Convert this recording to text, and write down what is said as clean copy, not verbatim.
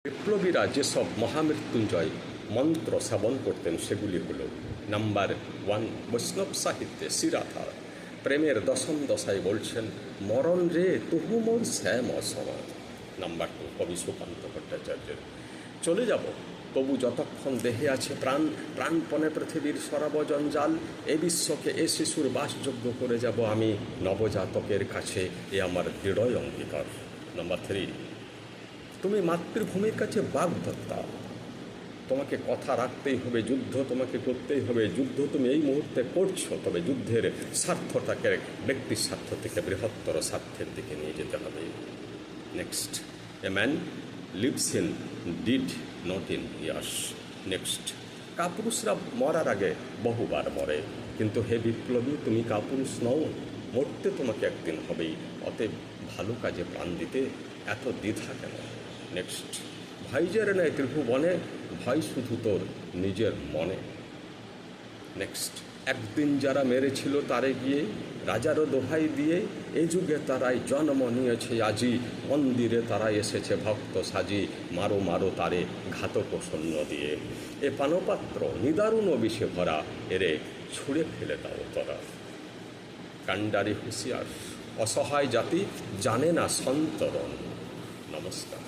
বিপ্লবীরা যেসব মহামৃত্যুঞ্জয় মন্ত্র সেবন করতেন সেগুলি হল: নাম্বার 1, বৈষ্ণব সাহিত্যে শিরাথা প্রেমের দশম দশায় বলছেন, মরণ রে তুহু মোর শ্যাম অসমাজ। নাম্বার 2, কবি সুকান্ত ভট্টাচার্যের চলে যাব তবু যতক্ষণ দেহে আছে প্রাণ, প্রাণপণে পৃথিবীর সরব জঞ্জাল, এ বিশ্বকে এ শিশুর বাসযোগ্য করে যাব আমি, নবজাতকের কাছে এ আমার দৃঢ় অঙ্গীকার। নাম্বার 3, তুমি মাতৃভূমির কাছে বাগদত্তা, তোমাকে কথা রাখতেই হবে, যুদ্ধ তোমাকে করতেই হবে, যুদ্ধ তুমি এই মুহূর্তে করছো, তবে যুদ্ধের স্বার্থটাকে ব্যক্তির স্বার্থ থেকে বৃহত্তর স্বার্থের দিকে নিয়ে যেতে হবে। Next, a man lives in deed not in years. Next, কাপুরুষরা মরার আগে বহুবার মরে, কিন্তু হে বিপ্লবী, তুমি কাপুরুষ নও, মরতে তোমাকে একদিন হবেই, অতএব ভালো কাজে প্রাণ দিতে এত দ্বিধা কেন? নেক্সট, ভাইজার নেয় ত্রিভুবনে, ভয় শুধু তোর নিজের মনে। নেক্সট, একদিন যারা মেরেছিল তারে গিয়ে, রাজারও দোহাই দিয়ে, এ যুগে তারাই জন্ম নিয়েছে আজি, মন্দিরে তারা এসেছে ভক্ত সাজি, মারো মারো তারে ঘাতক সৈন্য দিয়ে, এ পানপাত্র নিদারুণ বিষে ভরা, এরে ছুঁড়ে ফেলে দাও তোরা। কাণ্ডারি হুঁশিয়ার, অসহায় জাতি জানে না সন্তরণ। নমস্কার।